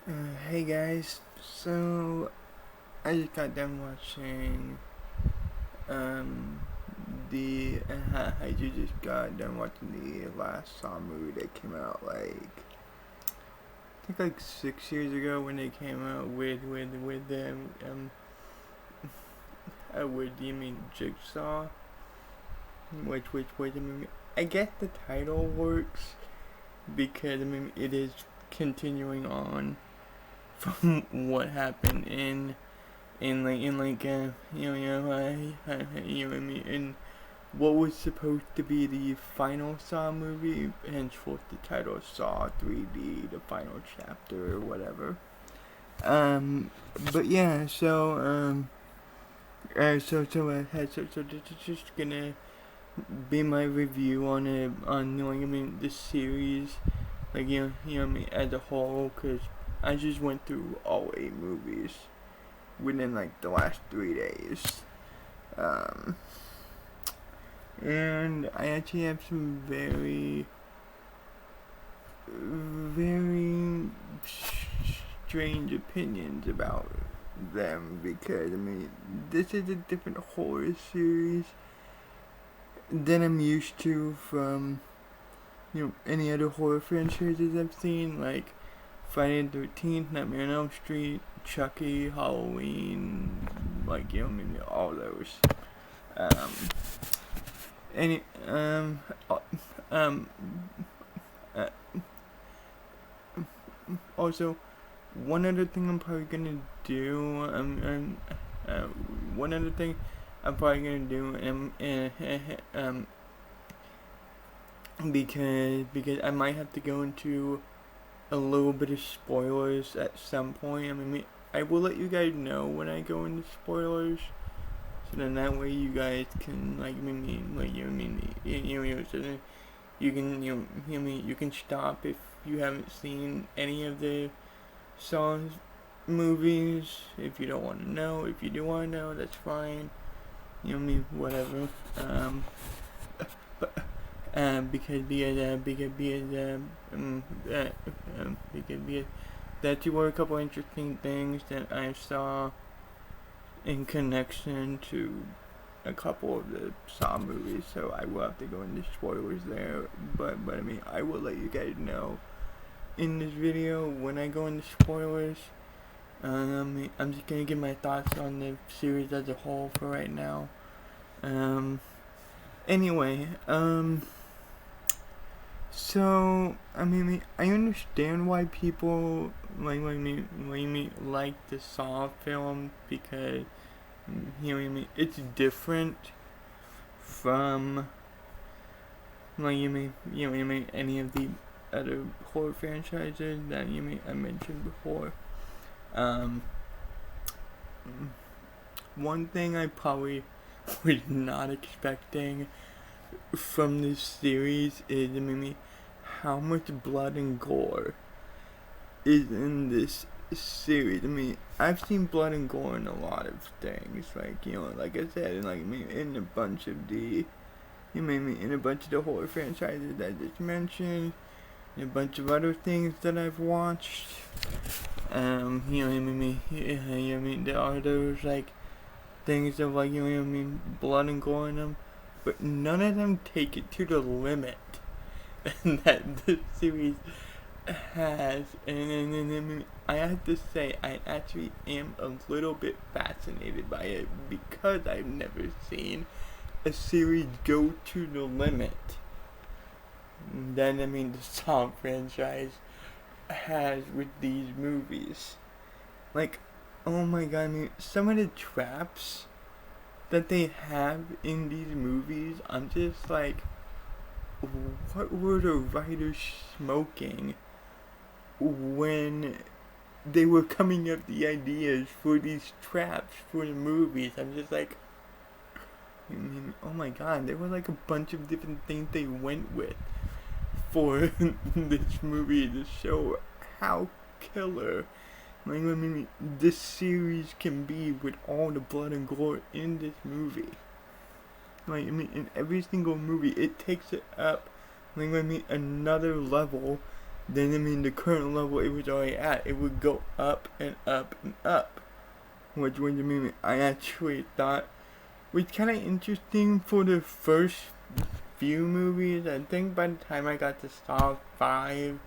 Hey guys, so I just got done watching um I just got done watching the last Saw movie that came out I think like 6 years ago when they came out with with you mean Jigsaw, which I mean I guess the title works because I mean it is continuing on from what happened you know what I mean, in what was supposed to be the final Saw movie, henceforth the title Saw 3D, the final chapter or whatever. Um, but yeah, so this is just gonna be my review on it, on I mean the series, you know what I mean as a whole, cause I just went through all 8 movies within like the last 3 days. Um, and I actually have some very strange opinions about them because I mean this is a different horror series than I'm used to from any other horror franchises I've seen, like Friday the 13th, Nightmare on Elm Street, Chucky, Halloween, I mean all those. Um, any uh, um uh, Also, one other thing I'm probably gonna do, uh, one other thing I'm probably gonna do, because I might have to go into a little bit of spoilers at some point. I mean, I will let you guys know when I go into spoilers, so then that way you guys can so then you can you can stop if you haven't seen any of the Saw's movies. If you don't want to know, if you do want to know, that's fine. Whatever. But because that were a couple interesting things that I saw in connection to a couple of the Saw movies, so I will have to go into spoilers there. But I mean, I will let you guys know in this video when I go into spoilers. I'm just gonna give my thoughts on the series as a whole for right now. Anyway, so I mean, I understand why people like the Saw film because it's different from any of the other horror franchises that I mentioned before. Um, One thing I probably was not expecting from this series is how much blood and gore is in this series. I mean, I've seen blood and gore in a lot of things, like I said, in a bunch of in a bunch of the horror franchises I just mentioned, and a bunch of other things that I've watched. There are those things of blood and gore in them, but none of them take it to the limit that the series has. And I have to say, I actually am a little bit fascinated by it because I've never seen a series go to the limit than the Saw franchise has with these movies. Like, oh my god, some of the traps that they have in these movies, I'm just like, what were the writers smoking when they were coming up the ideas for these traps for the movies? I'm just like, oh my god, there were like a bunch of different things they went with for this movie to show how killer this series can be with all the blood and gore in this movie. In every single movie, it takes it up, another level then the current level it was already at, it would go up and up and up. Which was I actually thought was kind of interesting for the first few movies. I think by the time I got to Saw 5,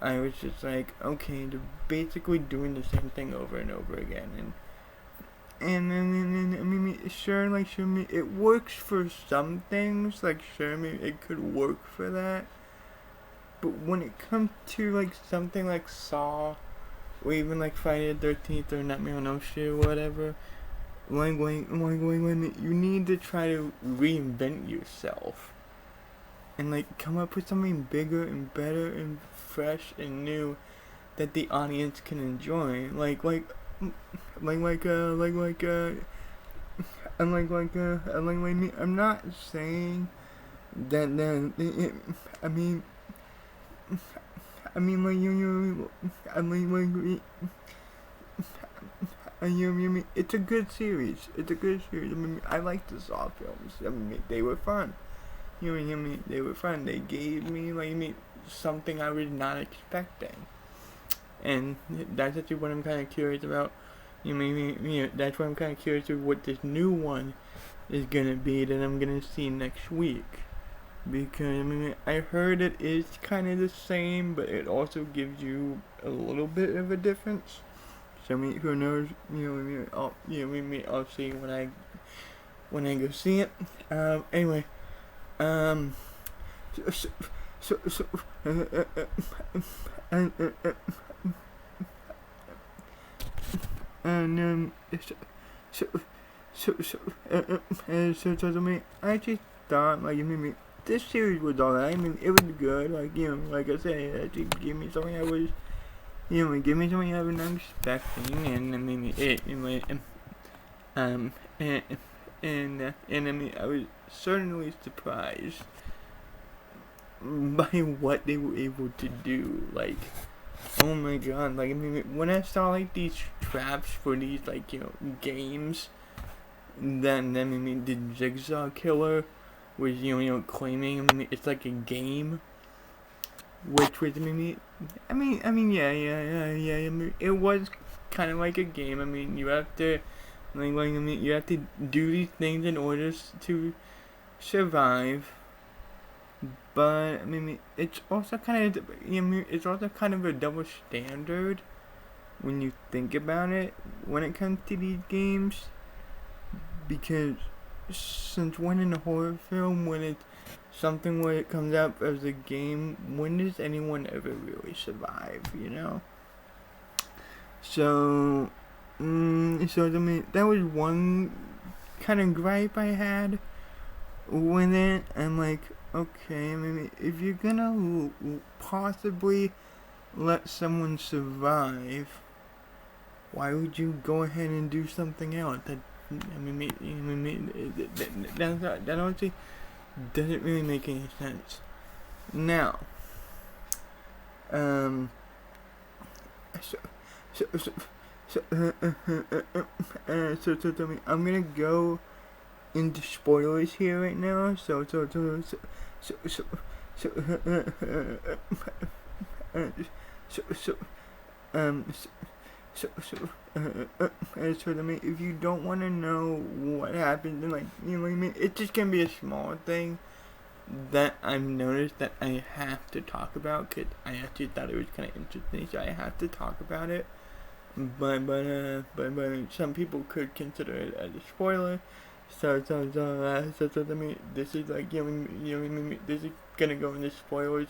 I was just like, okay, they're basically doing the same thing over and over again. And sure, it works for some things, it could work for that. But when it comes to, something like Saw, or even, Friday the 13th, or Nightmare on Elm Street, or whatever, you need to try to reinvent yourself. And, come up with something bigger and better and fresh and new that the audience can enjoy. I'm not saying that it's a good series. I like the Saw films. They were fun. They were fun. They gave me something I was not expecting. And that's actually what I'm kind of curious about. That's why I'm kind of curious of what this new one is gonna be that I'm gonna see next week. Because I heard it is kind of the same, but it also gives you a little bit of a difference. So who knows? I'll see when I go see it. Anyway, I just thought this series was alright. It was good. Like I said, it actually gave me something I was, give me something I was not expecting, and I was certainly surprised by what they were able to do. Oh my god, when I saw these traps for these games, then the Jigsaw Killer was claiming it's like a game, which was yeah, it was kind of like a game. You have to you have to do these things in order to survive. But it's also kind of it's also kind of a double standard when you think about it when it comes to these games, because since when in a horror film, when it's something where it comes out as a game, when does anyone ever really survive? So that was one kind of gripe I had with it. I'm like, okay, if you're gonna possibly let someone survive, why would you go ahead and do something else? That honestly doesn't really make any sense. Now, I'm gonna go into spoilers here right now. So if you don't want to know what happens, and it's just gonna be a small thing that I've noticed that I have to talk about, because I actually thought it was kind of interesting, so I have to talk about it. But some people could consider it as a spoiler. So this is this is gonna go into spoilers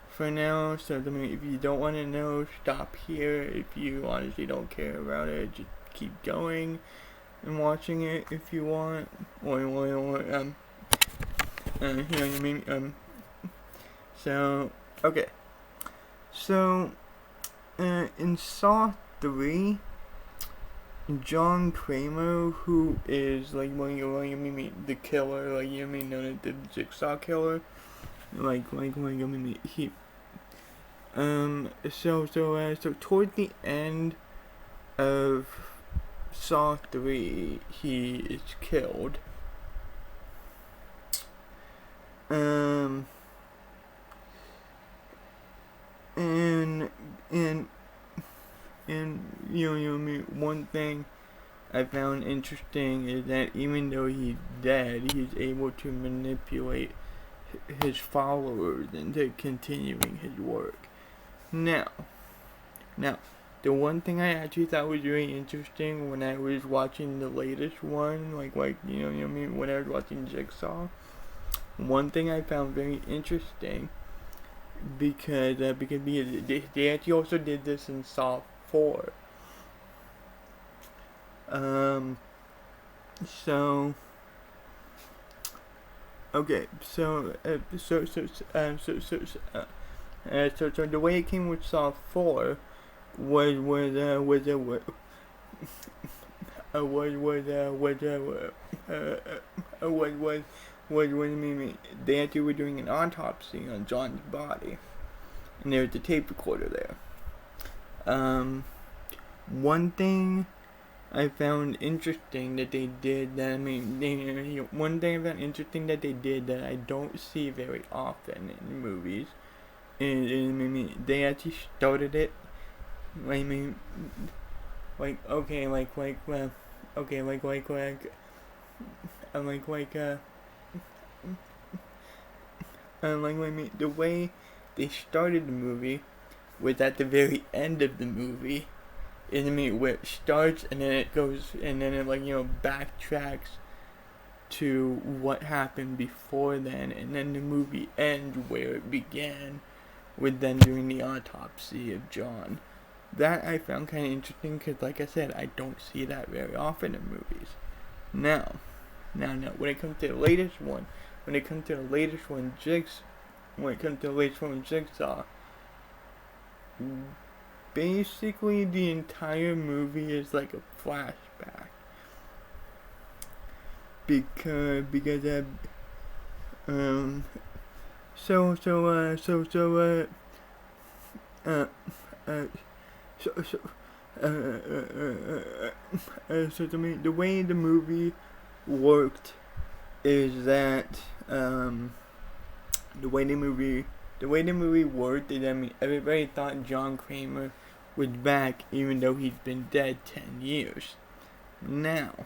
for now. So if you don't want to know, stop here. If you honestly don't care about it, just keep going and watching it if you want. So okay. So in Saw 3, John Kramer, who is the killer, known as the Jigsaw Killer, he so toward the end of Saw 3, he is killed. and and one thing I found interesting is that even though he's dead, he's able to manipulate his followers into continuing his work. Now, the one thing I actually thought was really interesting when I was watching the latest one, when I was watching Jigsaw, one thing I found very interesting because they actually also did this in Saw 4. So okay, so the way it came with Saw 4 was they actually were doing an autopsy on John's body, and there was a tape recorder there. One thing I found interesting that they did one thing I found interesting that they did that I don't see very often in movies is they actually started it. The way they started the movie was at the very end of the movie. Where it starts and then it goes and then it backtracks to what happened before then, and then the movie ends where it began, with them doing the autopsy of John. That I found kind of interesting because, like I said, I don't see that very often in movies. Now, when it comes to the latest one, Jigsaw, basically the entire movie is like a flashback because to me the way the movie worked is that the way the movie worked is everybody thought John Kramer was back even though he's been dead 10 years. Now,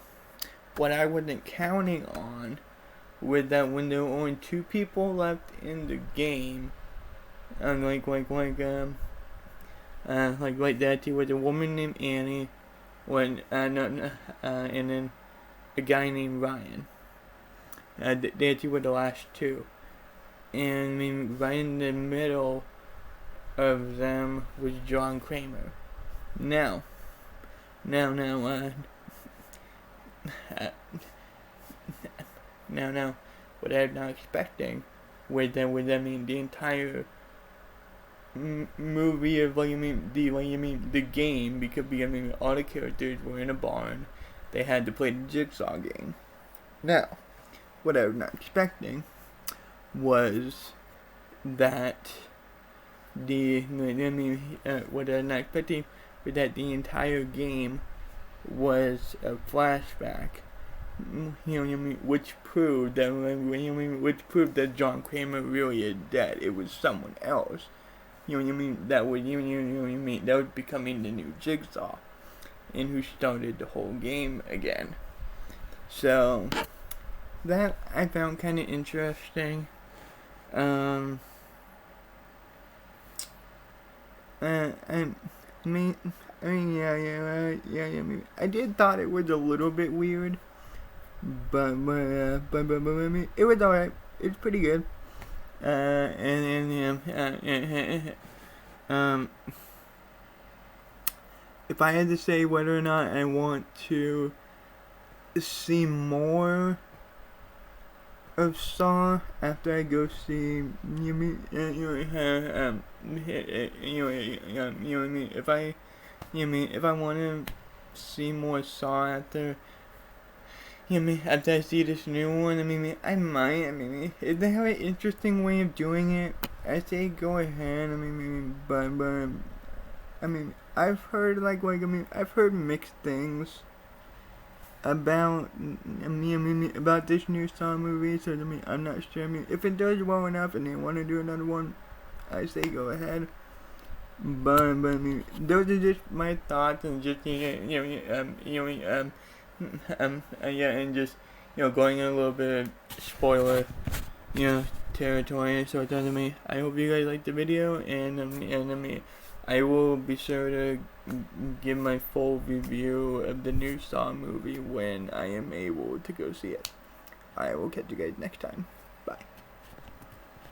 what I wasn't counting on was that when there were only 2 people left in the game, that he was a woman named Annie, and then a guy named Ryan. They actually were the last 2. And right in the middle of them was John Kramer. Now, what I'm not expecting was that the entire movie of the game, because all the characters were in a barn. They had to play the Jigsaw game. Now, what I was not expecting was that the entire game was a flashback, which proved that John Kramer really is dead. It was someone else, that was becoming the new Jigsaw, and who started the whole game again. So that I found kind of interesting. I did thought it was a little bit weird, but it was alright. It's pretty good. If I had to say whether or not I want to see more of Saw after I go see if I want to see more Saw after after I see this new one, I might. If they have an interesting way of doing it, I say go ahead. But I've heard I've heard mixed things about about this new Saw movie, so I'm not sure. If it does well enough and they want to do another one, I say go ahead. But I mean, those are just my thoughts and just yeah, and just going a little bit of spoiler territory. So it doesn't mean I hope you guys liked the video, and I mean I will be sure to give my full review of the new Saw movie when I am able to go see it. I will catch you guys next time. Bye.